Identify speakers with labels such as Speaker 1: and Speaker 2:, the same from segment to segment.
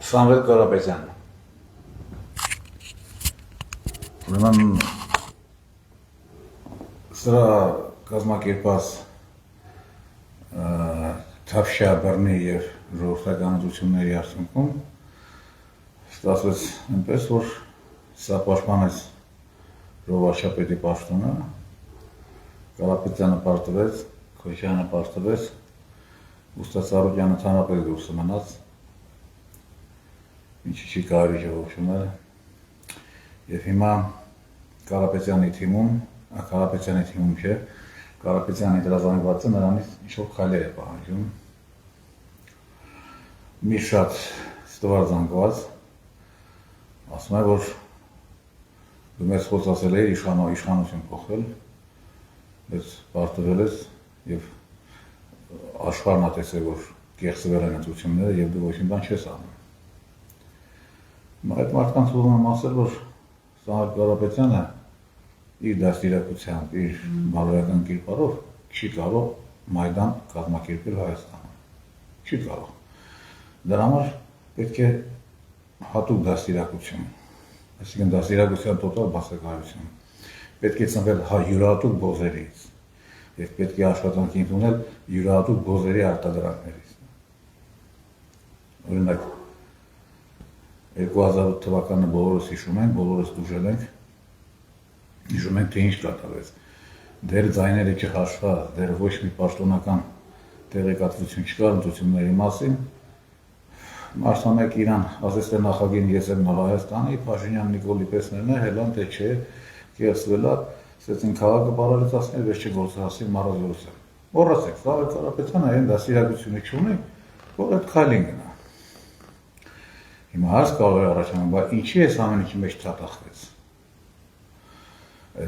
Speaker 1: Սամվել Կարապետյան Ուրեմն սրա կազմակերպած թավշյա բռնի և ժողովրդականությունների արդյունքում ստացվեց այնպես, որ սա պաշտպանեց ժողովարդապետի պաշտոնը, Կարապետյանը պարտվեց, Քոչարյանը պարտվեց, Ուստա Սարոկյանը ցանրապես դուրս մնաց, ինչի չի կարելի ժողովուրդը, և հիմա Կարապետյանի թիմում, չէ, Կարապետյանի դրազանվածը նրանից ինչ-որ քայլեր է պահանջում, մի շատ ստվար զանգված, ասում է, որ դու մեզ խոսացել էիր իշխանություն փոխել, բայց պարտվել ես և աշխարհն ա տեսել, որ կեղծվել են ընտրությունները և դու ոչինչ բան չես անում։ Այդ մարդկանց ուզում եմ ասել, որ Սամվել Կարապետյանը իր դաստիարակությամբ, իր բարոյական կերպարով չի կարող Մայդան կազմակերպել Հայաստանում։ Չի կարող։ Դրա համար պետք է հատուկ դաստիարակություն, այսինքն դաստիարակության տոտալ բացակայություն, պետք է ծնվել յուրահատուկ բոզերից և պետք է աշխատանքի ընդունել յուրահատուկ բոզերի արտադրանքներից։ Օրինակ, 2008 թվականը բոլորս հիշում ենք, բոլորս դուժել ենք, հիշում ենք, թե ինչ կատարվեց։ Դեռ ձայները չհաշված, դեռ ոչ մի պաշտոնական տեղեկատվություն չկար ընտրությունների մասին, Մարսամեկ իրան ասեց, թե նախագին ես եմ նոր Հայաստանի, Փաշինյան Նիկոլի պես հելան, թե չէ, կեղծվել է, ասեցին քաղաքը պարալիզացնել, վերջի գործը հասին Մարազորոսյան։ Մոռացեք, Սամվել Կարապետյանը այն դաստիարակությունը չունի, որ այդ քայլին գնա։ Հիմա հարց կարող է առաջանում, բայց ինչի էս ամեն ինչի մեջ թաթախվեց։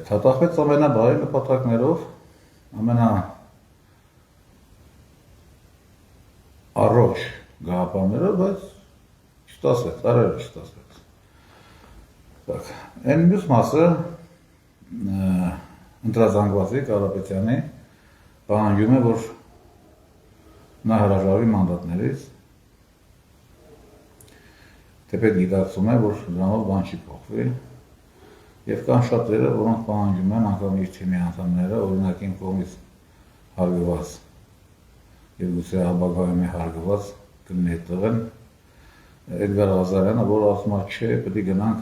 Speaker 1: Թաթախվեց ամենաբարի նպատակներով, առողջ գաղափարներով, բայց չստացվեց, արևը չստացվեց։ Այն մյուս մասը ընտրազանգվածի Կարապետյանի պահանջում է, որ նա հրաժարվի մանդատներից, թեպետ գիտակցում է, որ դրանով բան չի փոխվի, և կան շատերը, որոնք պահանջում են անգամ իր թիմի անդամները, օրինակ իմ կողմից հարգված և գուցե ապագայում է հարգված կլինի տղեն Էդգար Ղազարյանը, որ ասում է, չէ, պետք է գնանք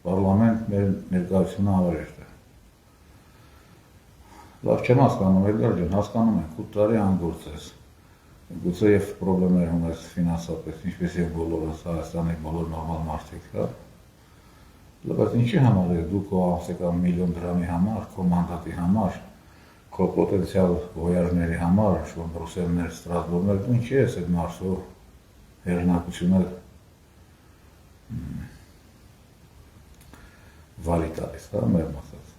Speaker 1: պարլամենտ, մեր ներկայությունը անհրաժեշտ է։ Լավ չեմ հասկանում, Էդգար ջան, հասկանում ենք, 8 տարի անգործ ես, գուցե և պրոբլեմներ ունես ֆինանսապես, ինչպես և բոլորս Հայաստանի բոլոր նորմալ մարդիկ, բայց ինչի համար է դու քո ամսական միլիոն դրամի համար, քո մանդատի համար, քո պոտենցիալ ոյաժների համար, շոն Բրուսելներ, Ստրասբուրգներ, դու ինչի ես այդ մարդու հեղինակությունը վալի տալիս, մերմ ասած։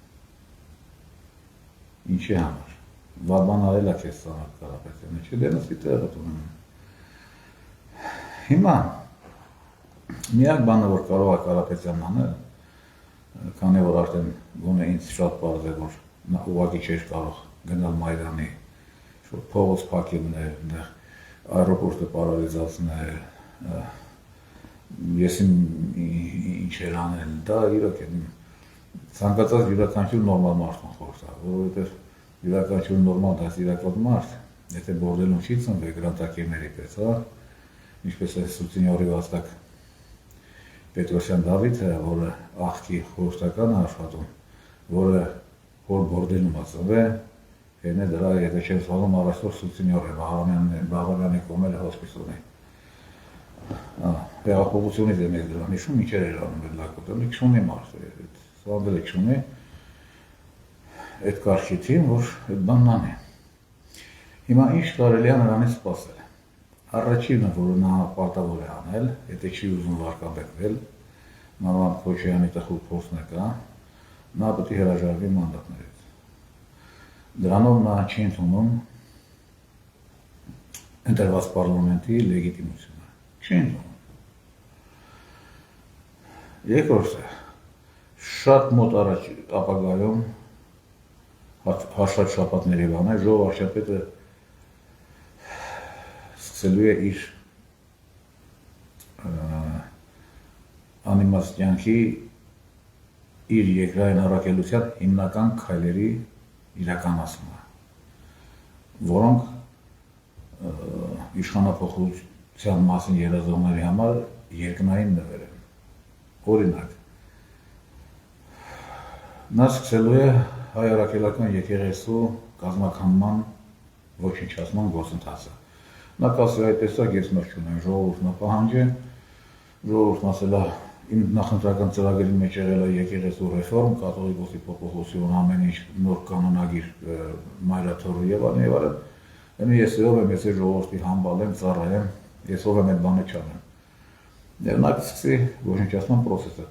Speaker 1: Ինչի համար։ Բան արել է քեզ Սամվել Կարապետյանը, չի դենսի տեղը տունում։ Հիմա, միակ բանը, որ կարող է Կարապետյանն անել, քանի որ արդեն գոնե ինձ շատ պարզ է, որ նա ուղղակի չէր կարող գնալ Մայդանի, փողոց փակելներ, այռոպորտը պարալիզացնել, ես ինչեր անել, դա իրոք է, ցանկացած յուրաքանչյուր նորմալ մարդուն խորհուրդ է, որովհետև յուրաքանչյուր նորմալ դաստիարակված մարդ, եթե բորդելում չի ծնվել գրանտակիրների պես, ինչպես է Սուցինյորի վաստակ Պետրոսյան Դավիթը, որը աղքի խորհրդական է աշխատում, որը հոր բորդելում է ծնվել, հենե դրա եթե չեմ սխալվում առաջնորդ Սուցինյոր է, Բաղարյանի կողմերը հոսպիս ունի։ Հեղափոխությունից եմ ես դրան հիշում, ինչեր էր անում այդ լակոտը, չունի մարդը, Սամվելը չունի այդ կարգի թիմ, որ այդ բանն անի։ Հիմա ինչ կարելի է նրանից սպասել։ Առաջինը, որը նա պարտավոր է անել, եթե չի ուզում վարկաբեկվել, մանավանդ Քոչարյանի տխուր փորձն է կա, նա պետք է հրաժարվի մանդատներից։ Դրանով նա չի ընդունում ընտրված պարլամենտի լեգիտիմությունը։ Չի ընդունում։ Երկրորդը, շատ մոտ առաջ ապագայում հաշված շապատների բան է, ժողովարդապետը սկսելու է իր անիմաստ կյանքի իր երկրային առաքելության հիմնական քայլերի իրականացումը, որոնք իշխանափոխության մասին երազողների համար երկնային նվեր են։ Օրինակ, նա սկսելու է հայ առաքելական եկեղեցու կազմաքանդման ոչնչացման գործընթացը։ Նա կասի այդ տեսակ ես մեղ չունեմ, ժողովուրդն պահանջ է, ժողովուրդն ասել է իմ նախընտրական ծրագրի մեջ եղել է եկեղեցու ռեֆորմ, կաթողիկոսի փոփոխություն, ամեն ինչ նոր կանոնագիր մայրաթորը եւ այլն։ Ես ով եմ, ես ժողովրդի համբալ եմ, ծառայեմ, ես ով եմ այդ բանը չանեմ։ Եվ նա կսկսի ոչնչացման պրոցեսը։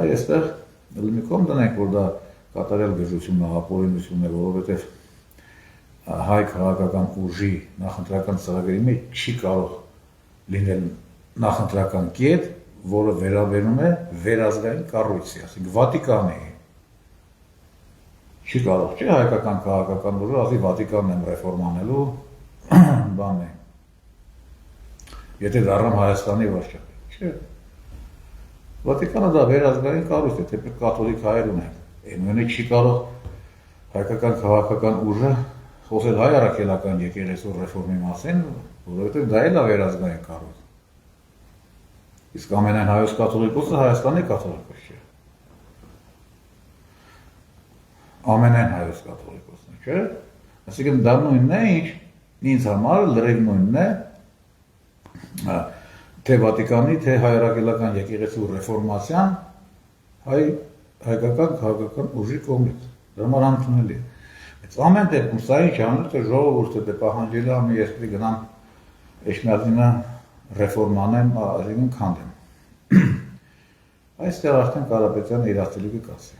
Speaker 1: Այստեղ մի կողմ դնենք, որ դա կատարյալ գժություն, ապօրինություն է, որովհետև հայ քաղաքական ուժի նախընտրական ծրագրի մեջ չի կարող լինել նախընտրական կետ, որը վերաբերում է վերազգային կառույցի, ասենք Վատիկանի։ Չի կարող, չէ, հայկական քաղաքական ուժը ասի Վատիկանն եմ ռեֆորմ անելու բան է։ Եթե դառնամ Հայաստանի վարչապետ, չէ։ Վատիկանը դա վերազգային կառույց է, թեպետ կաթոլիկ հայեր ունենք։ Այնուամենայնիվ չի կարող հայկական քաղաքական ուժը խոսել հայ առաքելական եկեղեցու ռեֆորմի մասին, որովհետև դա էլ է վերազգային կառույց։ Իսկ ամենայն հայոց կաթոլիկոսը Հայաստանի կաթոլիկոս չէ։ Ամենայն հայոց կաթոլիկոսն է, չէ։ Այսինքն դա նույնն է, ինչ ինձ համար լրիվ նույնն է, թե Վատիկանի, թե հայ առաքելական եկեղեցու ռեֆորմացիան հայկական քաղաքական ուժի կողմից։ Դա համար անընդունելի է։ Բայց ամեն դեպքում սա ինչ անում, թե ժողովուրդը դե պահանջել է ամի երկրի գնամ Էջմիածինը ռեֆորմանեմ, այսինքն քանդեմ։ Այստեղ արդեն Կարապետյանը իր ասելիքը կասի։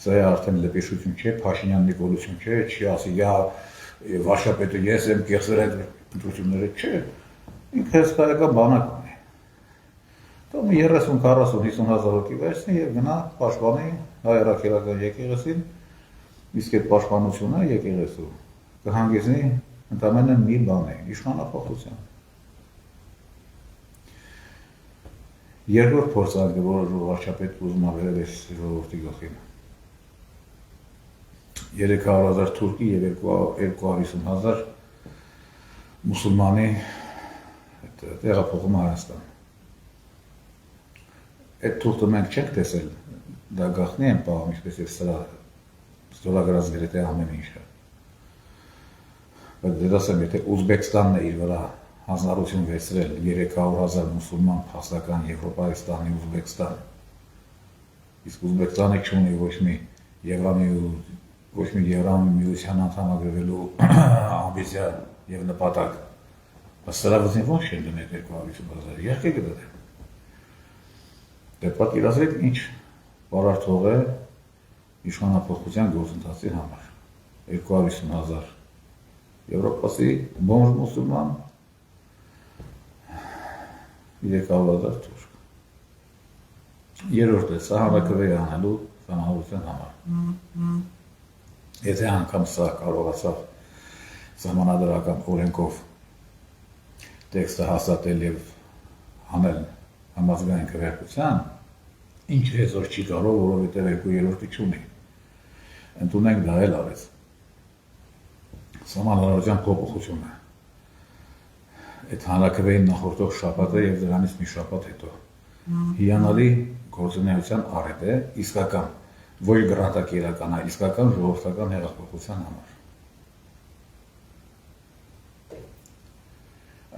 Speaker 1: Սա արդեն լպիշություն չէ, Փաշինյան նիկոլություն չէ, չի ասի, վարչապետը ես եմ, կեղծել ընտրությունները, չէ։ Ինքը հսկայական բանակ ունի։ Թող 30, 40, 50 հազար հոգի վերցնի եւ գնա պաշտպանի հայ առաքելական եկեղեցին, իսկ այդ պաշտպանությունը եկեղեցու կհանգեցնի ընդամենը մի բան է, իշխանափոխության։ Երկրորդ փորձարկը, որը վարչապետը ուզում է վերել այս ժողովրդի գլխին, 300,000 թուրքի եւ 250,000 մուսուլմանի տեղափոխումը Հայաստան։ Այդ թուղթը մենք չենք տեսել, դա գաղտնի են պահում, ինչպես եւ սրա ստորագրած գրեթե ամեն ինչը։ Բայց դասեմ, եթե Ուզբեկստանն է իր վրա հանձնառություն վերցրել 300,000 մուսուլման փաստական Եվրոպայստանի Ուզբեկստան, իսկ Ուզբեկստանը չունի ոչ մի Եվրամիության անդամագրվելու ամբիցիա եւ նպատակ, բայց սրա վզին ոչ են դնել 250,000, երկե կդնեն։ Դե պատկերացրեք ինչ բարարթող է իշխանափոխության գործընթացի համար։ 250,000 Եվրոպացի բոմժ մուսուլման, 300,000 թուրք։ Երրորդը սահմանքվեի անելու սահմանության համար։ Եթե անգամ սա կարողացավ սահմանադրական օրենքով տեքստը հաստատել եւ անել համազգային քվեարկության, ինչ այսօր չի կարող, որովհետև 2/3 չունի։ Ընդունենք դա էլ արեց։ Սահմանադրության փոփոխությունը։ Այդ հանրաքվեին նախորդող շաբաթը եւ դրանից մի շաբաթ հետո հիանալի գործունեության առիթ է, իսկական, ոչ գրանտակերական, այլ իսկական ժողովրդական հեղափոխության համար։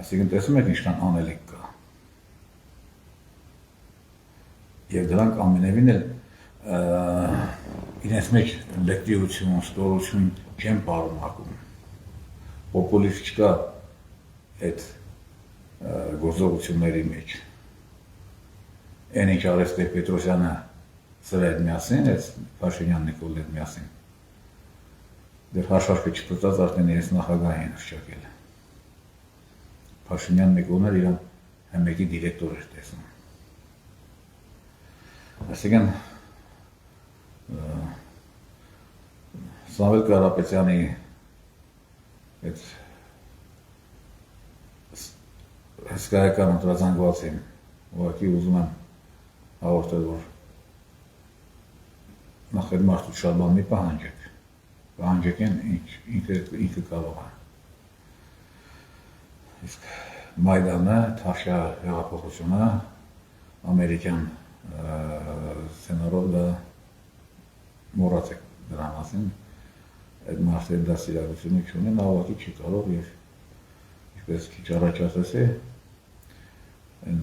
Speaker 1: Այսինքն տեսնում եք ինչքան անելիք կա։ Եվ դրանք ամենևին էլ իրենց մեջ լեկտիվություն, ստորություն չեն պարունակում։ Պոպուլիզմ չկա այդ գործողությունների մեջ։ Այն ինչ արեց Տեր-Պետրոսյանը սրա հետ միասին, այդ Փաշինյան Նիկոլի հետ միասին, դեռ հաշվարկը չպծած արդեն իրենց նախագահ են հրճակել։ Փաշինյան Նիկոլն էր իրան հմեկի դիրեկտոր էր տեսնում։ Այսինքն Սամվել Կարապետյանի այդ հսկայական ընտրազանգվածին ուղղակի ուզում եմ հաղորդել, որ նախ այդ մարդու շատ բան մի պահանջեք են ինքը կարող է։ Իսկ Մայդանը, Թավշյա հեղափոխությունը, ամերիկյան սցենարով դա մոռացեք դրան մասին, այդ մարդերը դա սիրակությունը չունի, նա ուղղակի չի կարող եւ ինչպես քիչ առաջ ասեցի, այն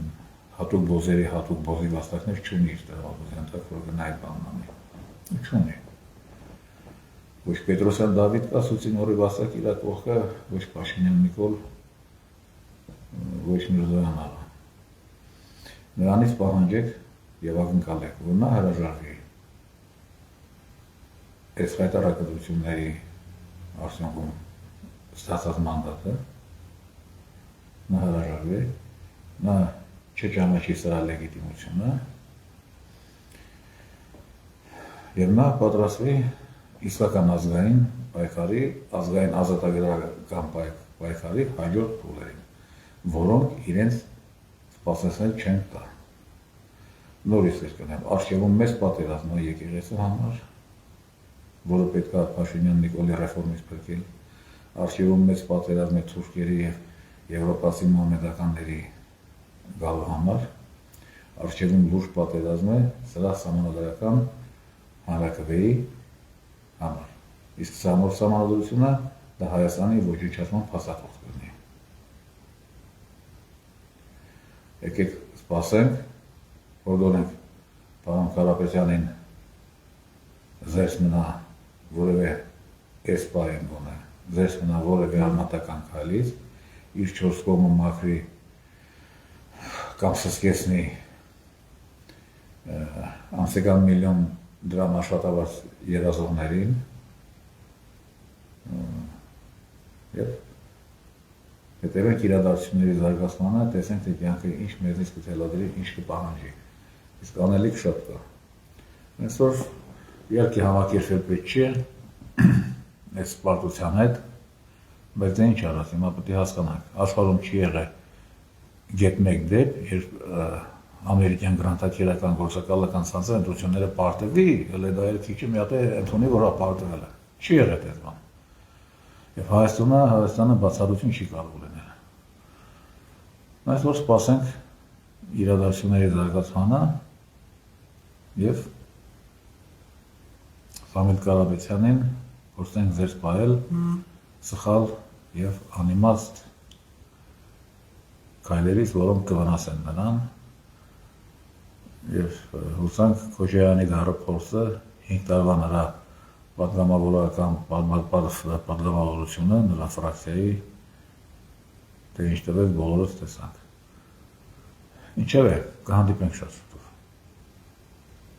Speaker 1: հատուկ բոզի վաստակներ չունի իր տեղավորության տակ, որ գնա այդ բանն անի։ Չունի։ Ոչ Պետրոսյան Դավիթ կա, Սուցինորի վաստակ իր կողքը, ոչ Փաշինյան Նիկոլ, ոչ Միրզոյան Ալա։ Նրանից պահանջեք եւ ակնկալեք, որ նա հրաժարվի այս հայտարարությունների արդյունքում ստացած մանդատը, նա հրաժարվի, նա չճանաչի սրա լեգիտիմությունը եւ նա պատրաստվի իսկական ազգային պայքարի, ազգային ազատագրական պայքարի հաջորդ փուլերին, որոնք իրենց սպասեցնել չեն տա։ Նորից կրկնեմ, արժևում մեծ պատերազմ է եկեղեցու համար, որը պետք է Փաշինյան Նիկոլի ռեֆորմից փրկել, արժևում մեծ պատերազմ է թուրքերի եւ եվրոպացի մամեդականների գալու համար, արժևում լուրջ պատերազմ է սրա սահմանադրական հանրաքվեի համար։ Իսկ սահմանադրությունը դա Հայաստանի ոչնչացման փաստաթուղթ կլինի։ Եկեք սպասենք, հորդորենք պարոն Կարապետյանին զերծ մնա որևէ էսպայեն գոնե, զերծ մնա որևէ արմատական քայլից, իր 4 կողմը մաքրի կամ սսկեցնի անցեկան միլիոն դրամ աշխատավարձ երազողներին եւ հետևենք իրադարձությունների զարգացմանը, տեսենք թե կյանքը ինչ մեզից կթելադրի, ինչ կպահանջի։ Իսկ անելիք շատ կա։ Այսօր իհարկե համակերպվել պետք չէ այս սպարտության հետ, բայց դա ինչ արած, հիմա պետք է հասկանանք, աշխարհում չի եղել գետ մեկ դեպ, երբ ամերիկյան գրանտակերական գործակալական ցանցը ընտրությունները պարտվի, հələ դա երկիչը մի հատ է ընդունի, որ ապարտվել է։ Չի եղել այդ բան։ Եվ Հայաստանը բացառություն չի կարող լինել։ Այսօր սպասենք իրադարձությունների զարգացմանը եւ Սամվել Կարապետյանին փորձենք զերծ պահել սխալ եւ անիմաստ քայլերից, որոնք կվնասեն նրան եւ հուսանք Քոչարյանի դարափորձը 5 տարվա նրա պատգամավորական պատգամավորությունը նրա ֆրակցիայի թե ինչ տվեց բոլորս տեսանք։ Ինչևէ, կհանդիպենք շատ շուտ։